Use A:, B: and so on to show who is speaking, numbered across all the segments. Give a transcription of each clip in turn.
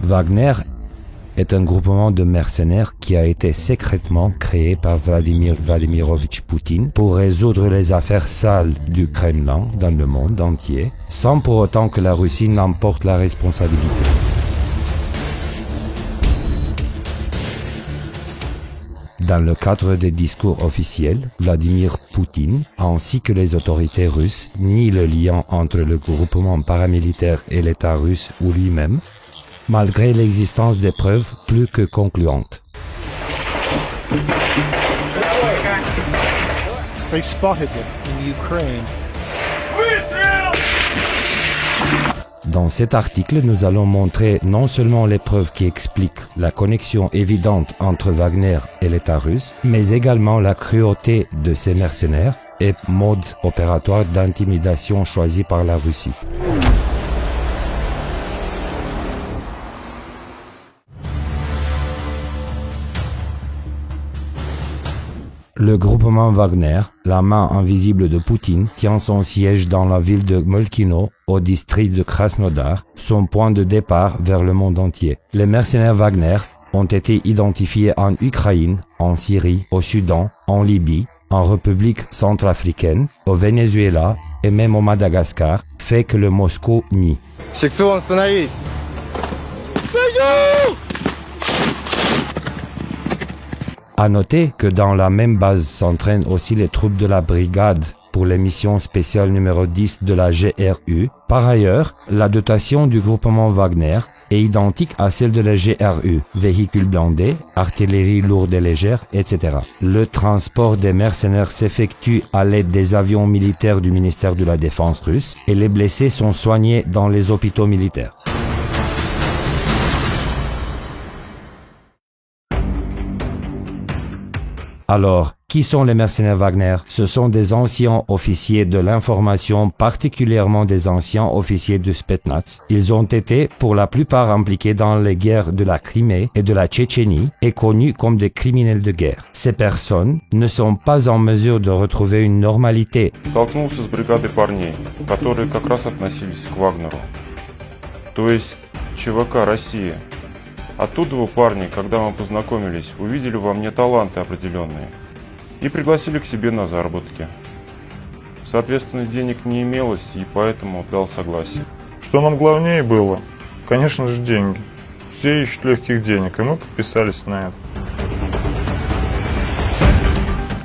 A: Wagner est un groupement de mercenaires qui a été secrètement créé par Vladimir Vladimirovitch Poutine pour résoudre les affaires sales du Kremlin dans le monde entier, sans pour autant que la Russie n'en porte la responsabilité. Dans le cadre des discours officiels, Vladimir Poutine, ainsi que les autorités russes, nient le lien entre le groupement paramilitaire et l'État russe ou lui-même, malgré l'existence des preuves plus que concluantes.
B: They spotted him in Ukraine.
A: Dans cet article, nous allons montrer non seulement les preuves qui expliquent la connexion évidente entre Wagner et l'État russe, mais également la cruauté de ces mercenaires et modes opératoires d'intimidation choisis par la Russie. Le groupement Wagner, la main invisible de Poutine, tient son siège dans la ville de Molkino, au district de Krasnodar, son point de départ vers le monde entier. Les mercenaires Wagner ont été identifiés en Ukraine, en Syrie, au Soudan, en Libye, en République centrafricaine, au Venezuela et même au Madagascar, fait que le Moscou nie.
B: Section, становись!
A: À noter que dans la même base s'entraînent aussi les troupes de la brigade pour les missions spéciales numéro 10 de la GRU. Par ailleurs, la dotation du groupement Wagner est identique à celle de la GRU, véhicules blindés, artillerie lourde et légère, etc. Le transport des mercenaires s'effectue à l'aide des avions militaires du ministère de la Défense russe et les blessés sont soignés dans les hôpitaux militaires. Alors, qui sont les mercenaires Wagner? Ce sont des anciens officiers de l'information, particulièrement des anciens officiers du Spetsnaz. Ils ont été, pour la plupart, impliqués dans les guerres de la Crimée et de la Tchétchénie et connus comme des criminels de guerre. Ces personnes ne sont pas en mesure de retrouver une normalité.
C: Столкнулся с бригадой парней, которые как раз относились к Вагнеру, то есть ЧВК «Россия». Оттуда вы, парни, когда мы познакомились, увидели во мне таланты определенные и пригласили к себе на заработки. Соответственно, денег не имелось, и поэтому дал согласие.
D: Что нам главнее было? Конечно же, деньги. Все ищут легких денег, и мы подписались на это.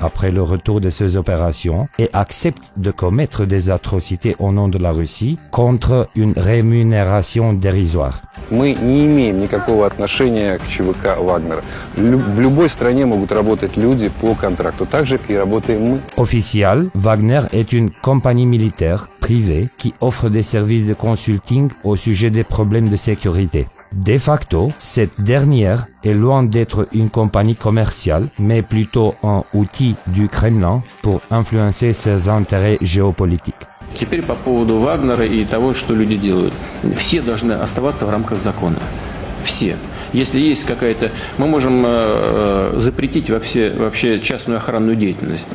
A: Après le retour de ces opérations et acceptent de commettre des atrocités au nom de la Russie contre une rémunération dérisoire.
E: Мы не имеем никакого отношения к ЧВК Вагнера. В любой стране могут работать люди по контракту, так же, как и работаем мы.
A: Official, Wagner est une compagnie militaire privée qui offre des services de consulting au sujet des problèmes de sécurité. De facto, cette dernière est loin d'être une compagnie commerciale, mais plutôt un outil du Kremlin pour influencer ses intérêts géopolitiques.
F: Теперь по поводу Вагнера и того, что люди делают. Все должны оставаться в рамках закона. Все. Если есть какая-то... Мы можем запретить вообще частную охранную деятельность.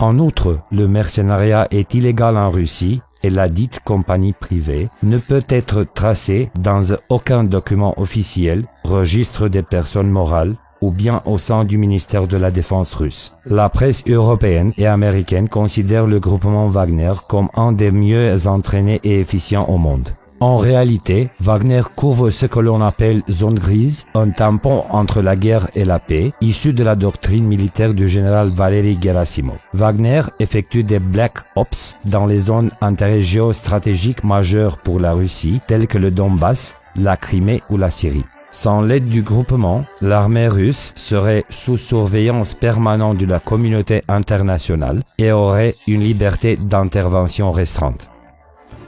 A: En outre, le mercenariat est illégal en Russie et la dite compagnie privée ne peut être tracée dans aucun document officiel, registre des personnes morales ou bien au sein du ministère de la Défense russe. La presse européenne et américaine considère le groupement Wagner comme un des mieux entraînés et efficients au monde. En réalité, Wagner couvre ce que l'on appelle zone grise, un tampon entre la guerre et la paix, issu de la doctrine militaire du général Valery Gerasimov. Wagner effectue des Black Ops dans les zones d'intérêt géostratégique majeures pour la Russie, telles que le Donbass, la Crimée ou la Syrie. Sans l'aide du groupement, l'armée russe serait sous surveillance permanente de la communauté internationale et aurait une liberté d'intervention restreinte.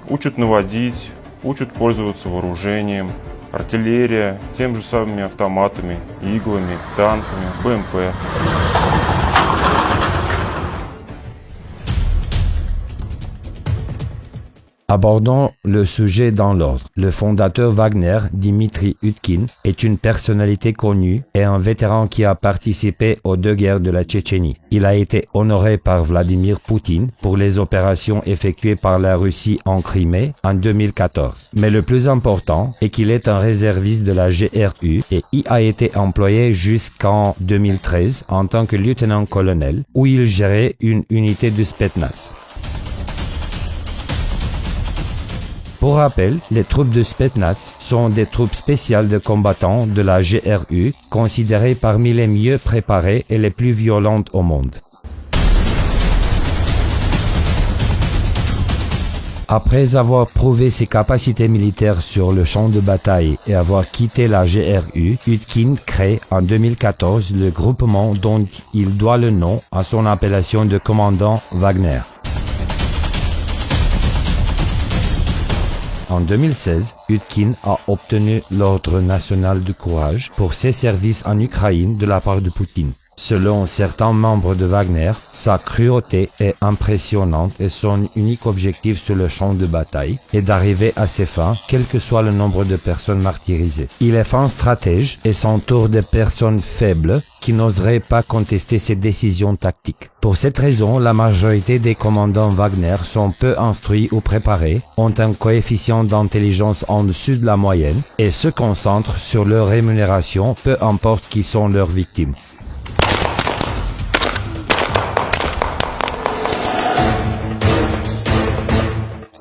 C: Учат наводить, учат пользоваться вооружением, артиллерия, тем же самыми автоматами, иглами, танками, БМП.
A: Abordons le sujet dans l'ordre. Le fondateur Wagner, Dmitri Utkin, est une personnalité connue et un vétéran qui a participé aux 2 guerres de la Tchétchénie. Il a été honoré par Vladimir Poutine pour les opérations effectuées par la Russie en Crimée en 2014. Mais le plus important est qu'il est un réserviste de la GRU et y a été employé jusqu'en 2013 en tant que lieutenant-colonel où il gérait une unité du Spetsnaz. Pour rappel, les troupes de Spetsnaz sont des troupes spéciales de combattants de la GRU, considérées parmi les mieux préparées et les plus violentes au monde. Après avoir prouvé ses capacités militaires sur le champ de bataille et avoir quitté la GRU, Utkin crée en 2014 le groupement dont il doit le nom à son appellation de commandant Wagner. En 2016, Utkin a obtenu l'Ordre national du courage pour ses services en Ukraine de la part de Poutine. Selon certains membres de Wagner, sa cruauté est impressionnante et son unique objectif sur le champ de bataille est d'arriver à ses fins, quel que soit le nombre de personnes martyrisées. Il est fin stratège et s'entoure de personnes faibles qui n'oseraient pas contester ses décisions tactiques. Pour cette raison, la majorité des commandants Wagner sont peu instruits ou préparés, ont un coefficient d'intelligence en dessous de la moyenne et se concentrent sur leur rémunération, peu importe qui sont leurs victimes.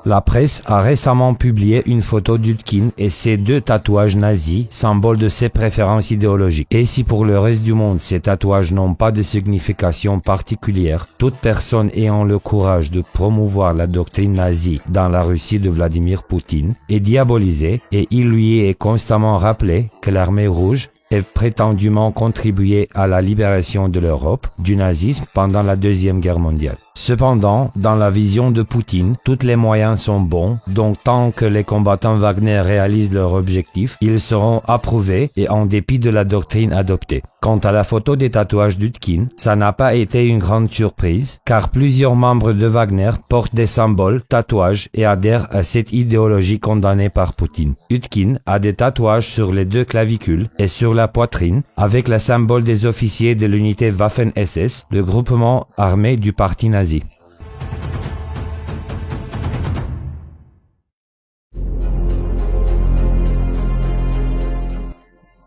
A: La presse a récemment publié une photo d'Utkin et ses 2 tatouages nazis, symbole de ses préférences idéologiques. Et si pour le reste du monde ces tatouages n'ont pas de signification particulière, toute personne ayant le courage de promouvoir la doctrine nazie dans la Russie de Vladimir Poutine est diabolisée et il lui est constamment rappelé que l'armée rouge ait prétendument contribué à la libération de l'Europe du nazisme pendant la Deuxième Guerre mondiale. Cependant, dans la vision de Poutine, tous les moyens sont bons, donc tant que les combattants Wagner réalisent leur objectif, ils seront approuvés et en dépit de la doctrine adoptée. Quant à la photo des tatouages d'Utkin, ça n'a pas été une grande surprise, car plusieurs membres de Wagner portent des symboles, tatouages et adhèrent à cette idéologie condamnée par Poutine. Utkin a des tatouages sur les 2 clavicules et sur la poitrine, avec le symbole des officiers de l'unité Waffen-SS, le groupement armé du parti nazi.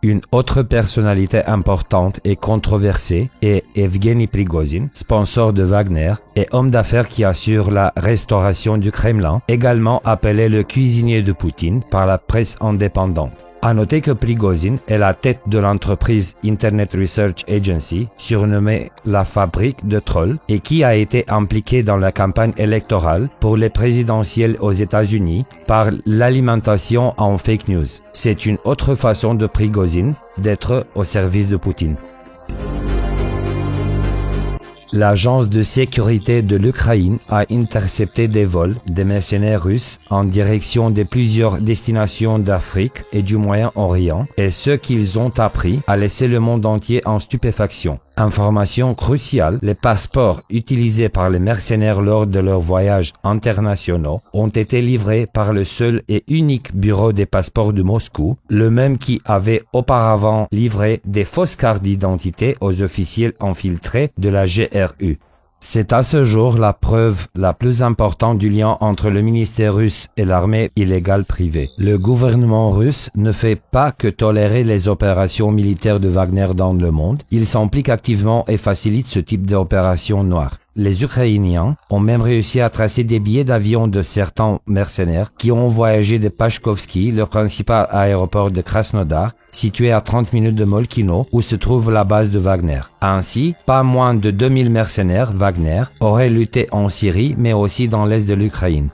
A: Une autre personnalité importante et controversée est Evgeny Prigozhin, sponsor de Wagner et homme d'affaires qui assure la restauration du Kremlin, également appelé le cuisinier de Poutine par la presse indépendante. À noter que Prigozhin est la tête de l'entreprise Internet Research Agency, surnommée la fabrique de trolls, et qui a été impliquée dans la campagne électorale pour les présidentielles aux États-Unis par l'alimentation en fake news. C'est une autre façon de Prigozhin d'être au service de Poutine. L'agence de sécurité de l'Ukraine a intercepté des vols des mercenaires russes en direction de plusieurs destinations d'Afrique et du Moyen-Orient et ce qu'ils ont appris a laissé le monde entier en stupéfaction. Information cruciale, les passeports utilisés par les mercenaires lors de leurs voyages internationaux ont été livrés par le seul et unique bureau des passeports de Moscou, le même qui avait auparavant livré des fausses cartes d'identité aux officiels infiltrés de la GRU. C'est à ce jour la preuve la plus importante du lien entre le ministère russe et l'armée illégale privée. Le gouvernement russe ne fait pas que tolérer les opérations militaires de Wagner dans le monde, il s'implique activement et facilite ce type d'opérations noires. Les Ukrainiens ont même réussi à tracer des billets d'avion de certains mercenaires qui ont voyagé de Pashkovski, le principal aéroport de Krasnodar, situé à 30 minutes de Molkino, où se trouve la base de Wagner. Ainsi, pas moins de 2000 mercenaires Wagner auraient lutté en Syrie, mais aussi dans l'est de l'Ukraine.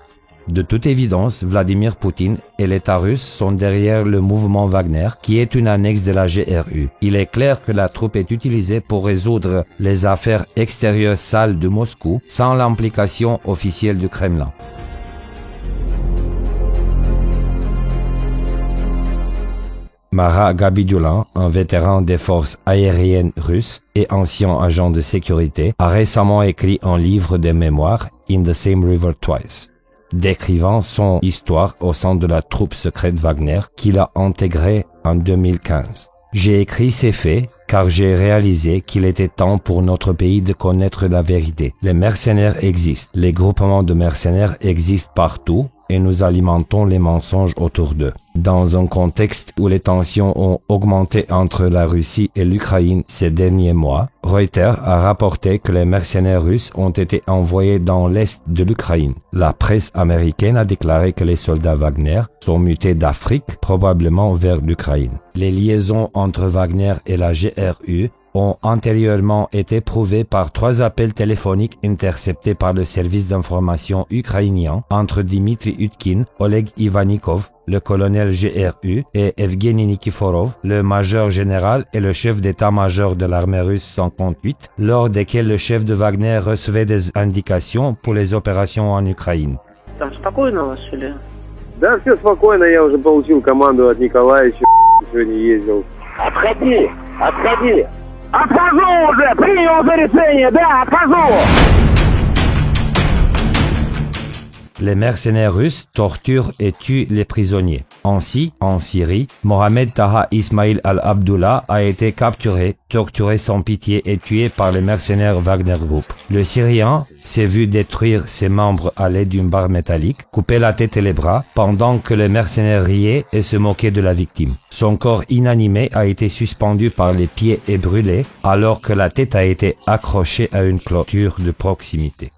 A: De toute évidence, Vladimir Poutine et l'État russe sont derrière le mouvement Wagner, qui est une annexe de la GRU. Il est clair que la troupe est utilisée pour résoudre les affaires extérieures sales de Moscou, sans l'implication officielle du Kremlin. Mara Gabidoulin, un vétéran des forces aériennes russes et ancien agent de sécurité, a récemment écrit un livre de mémoires, In the Same River Twice. décrivant son histoire au sein de la troupe secrète Wagner qu'il a intégrée en 2015. J'ai écrit ces faits car j'ai réalisé qu'il était temps pour notre pays de connaître la vérité. Les mercenaires existent, les groupements de mercenaires existent partout et nous alimentons les mensonges autour d'eux. Dans un contexte où les tensions ont augmenté entre la Russie et l'Ukraine ces derniers mois, Reuters a rapporté que les mercenaires russes ont été envoyés dans l'est de l'Ukraine. La presse américaine a déclaré que les soldats Wagner sont mutés d'Afrique, probablement vers l'Ukraine. Les liaisons entre Wagner et la GRU ont antérieurement été prouvées par 3 appels téléphoniques interceptés par le service d'information ukrainien entre Dmitry Utkin, Oleg Ivanikov, le colonel GRU, et Evgeny Nikiforov, le major général et le chef d'état-major de l'armée russe 158, lors desquels le chef de Wagner recevait des indications pour les opérations en Ukraine.
G: Там спокойно у вас или?
H: Да, все спокойно, я уже получил команду от Николаевича, сегодня ездил.
G: Отходи! Отходи! Отхожу уже! Принял уже решение! Да, отхожу!
A: Les mercenaires russes torturent et tuent les prisonniers. Ainsi, en Syrie, Mohamed Taha Ismail al-Abdullah a été capturé, torturé sans pitié et tué par les mercenaires Wagner Group. Le Syrien s'est vu détruire ses membres à l'aide d'une barre métallique, couper la tête et les bras, pendant que les mercenaires riaient et se moquaient de la victime. Son corps inanimé a été suspendu par les pieds et brûlé, alors que la tête a été accrochée à une clôture de proximité.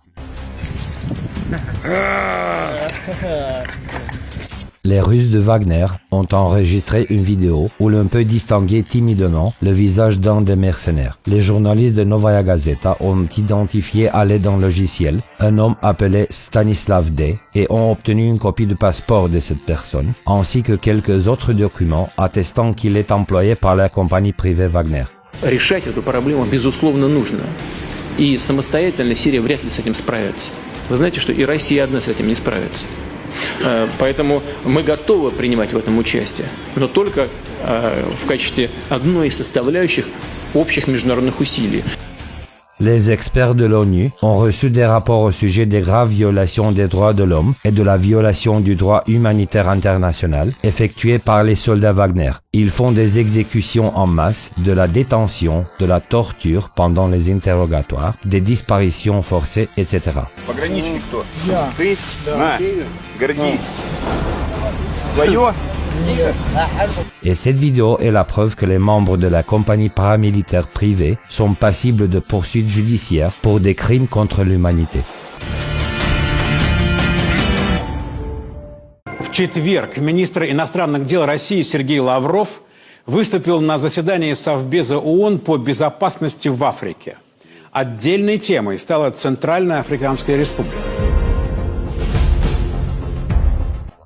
A: Les Russes de Wagner ont enregistré une vidéo où l'on peut distinguer timidement le visage d'un des mercenaires. Les journalistes de Novaya Gazeta ont identifié à l'aide d'un logiciel un homme appelé Stanislav D et ont obtenu une copie de passeport de cette personne, ainsi que quelques autres documents attestant qu'il est employé par la compagnie privée Wagner.
F: Решать эту проблему, безусловно, нужно. И самостоятельно Сирия вряд ли с этим справится. Вы знаете, что и Россия одна с этим не справится. Поэтому мы готовы принимать в этом участие, но только в качестве одной из составляющих общих международных усилий.
A: Les experts de l'ONU ont reçu des rapports au sujet des graves violations des droits de l'homme et de la violation du droit humanitaire international effectuées par les soldats Wagner. Ils font des exécutions en masse, de la détention, de la torture pendant les interrogatoires, des disparitions forcées, etc.
H: Пограничник кто? Ты? На, гордись. Свое?
A: Et cette vidéo est la preuve que les membres de la compagnie paramilitaire privée sont passibles de poursuites judiciaires pour des crimes contre l'humanité.
I: В четверг министр иностранных дел России Сергей Лавров выступил на заседании Совбеза ООН по безопасности в Африке. Отдельной темой стала Центральная Африканская Республика.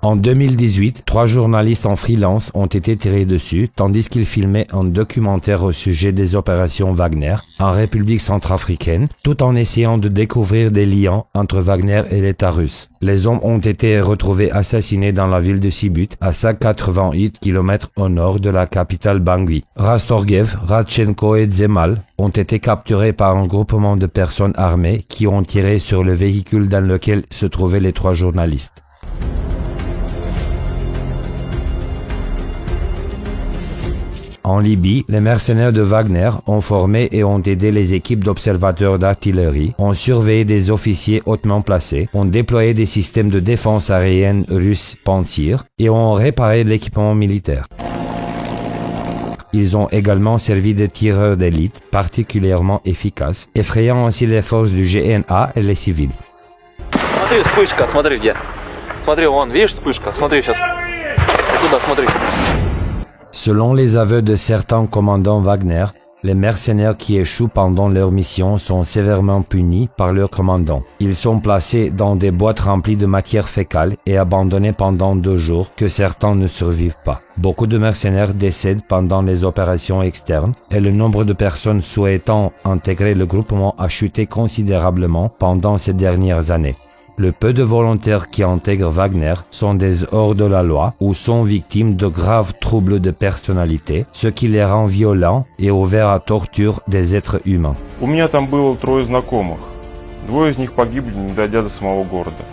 A: En 2018, 3 journalistes en freelance ont été tirés dessus tandis qu'ils filmaient un documentaire au sujet des opérations Wagner en République centrafricaine, tout en essayant de découvrir des liens entre Wagner et l'État russe. Les hommes ont été retrouvés assassinés dans la ville de Sibut, à 188 km au nord de la capitale Bangui. Rastorguev, Radchenko et Zemal ont été capturés par un groupement de personnes armées qui ont tiré sur le véhicule dans lequel se trouvaient les 3 journalistes. En Libye, les mercenaires de Wagner ont formé et ont aidé les équipes d'observateurs d'artillerie, ont surveillé des officiers hautement placés, ont déployé des systèmes de défense aérienne russes Pansir et ont réparé l'équipement militaire. Ils ont également servi de tireurs d'élite particulièrement efficaces, effrayant ainsi les forces du GNA et les civils.
J: Смотри, вспышка, смотри где. Смотри, вон, видишь вспышка? Смотри сейчас. Туда смотри.
A: Selon les aveux de certains commandants Wagner, les mercenaires qui échouent pendant leur mission sont sévèrement punis par leurs commandants. Ils sont placés dans des boîtes remplies de matière fécale et abandonnés pendant 2 jours que certains ne survivent pas. Beaucoup de mercenaires décèdent pendant les opérations externes et le nombre de personnes souhaitant intégrer le groupement a chuté considérablement pendant ces dernières années. Le peu de volontaires qui intègrent Wagner sont des hors de la loi ou sont victimes de graves troubles de personnalité, ce qui les rend violents et ouverts à torture des êtres humains.
C: У меня там было 3 знакомых. 2 из них погибли, не дойдя до самого города.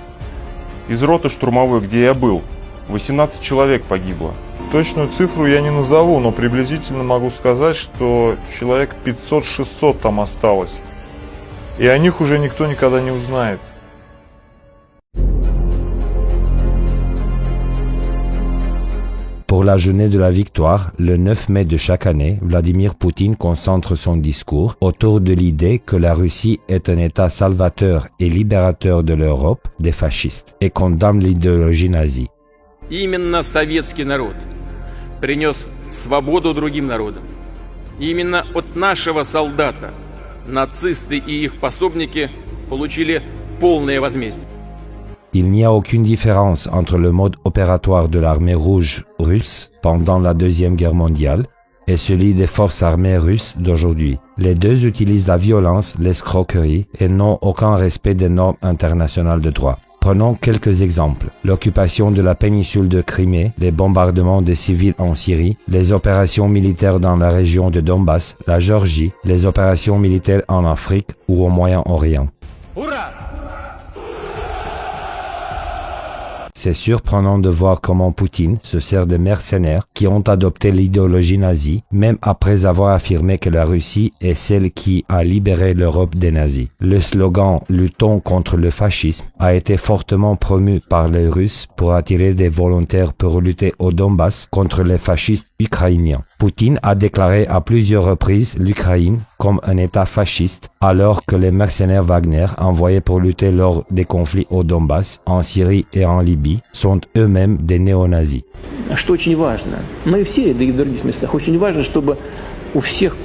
C: Из роты штурмовой, где я был, 18 человек погибло.
D: Точную цифру я не назову, но приблизительно могу сказать, что человек 500-600 там осталось. И о них уже никто никогда не узнает.
A: Pour la journée de la victoire, le 9 mai de chaque année, Vladimir Poutine concentre son discours autour de l'idée que la Russie est un État salvateur et libérateur de l'Europe des fascistes et condamne l'idéologie nazie.
F: Именно советский народ принес свободу другим народам. Именно от нашего солдата нацисты и их пособники получили полное возмездие.
A: Il n'y a aucune différence entre le mode opératoire de l'armée rouge russe pendant la Deuxième Guerre mondiale et celui des forces armées russes d'aujourd'hui. Les deux utilisent la violence, l'escroquerie et n'ont aucun respect des normes internationales de droit. Prenons quelques exemples. L'occupation de la péninsule de Crimée, les bombardements de civils en Syrie, les opérations militaires dans la région de Donbass, la Géorgie, les opérations militaires en Afrique ou au Moyen-Orient. C'est surprenant de voir comment Poutine se sert de mercenaires qui ont adopté l'idéologie nazie, même après avoir affirmé que la Russie est celle qui a libéré l'Europe des nazis. Le slogan « Luttons contre le fascisme » a été fortement promu par les Russes pour attirer des volontaires pour lutter au Donbass contre les fascistes ukrainiens. Poutine a déclaré à plusieurs reprises l'Ukraine comme un État fasciste, alors que les mercenaires Wagner envoyés pour lutter lors des conflits au Donbass, en Syrie et en Libye sont eux-mêmes des néo-nazis.
F: Что очень важно, но и в Сирии, да и в других местах, очень важно, чтобы у всех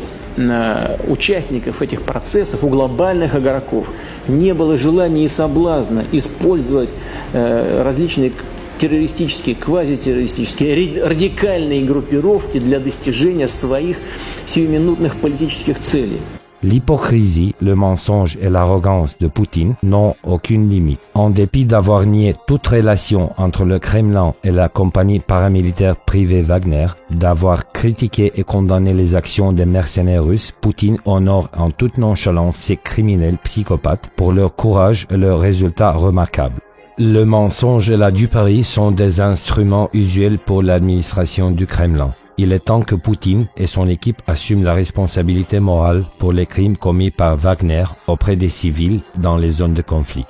F: участников этих процессов, у глобальных игроков, не было желания и соблазна использовать различные террористические, квазитеррористические, радикальные группировки для достижения своих сиюминутных политических целей.
A: L'hypocrisie, le mensonge et l'arrogance de Poutine n'ont aucune limite. En dépit d'avoir nié toute relation entre le Kremlin et la compagnie paramilitaire privée Wagner, d'avoir critiqué et condamné les actions des mercenaires russes, Poutine honore en toute nonchalance ces criminels psychopathes pour leur courage et leurs résultats remarquables. Le mensonge et la duperie sont des instruments usuels pour l'administration du Kremlin. Il est temps que Poutine et son équipe assument la responsabilité morale pour les crimes commis par Wagner auprès des civils dans les zones de conflit.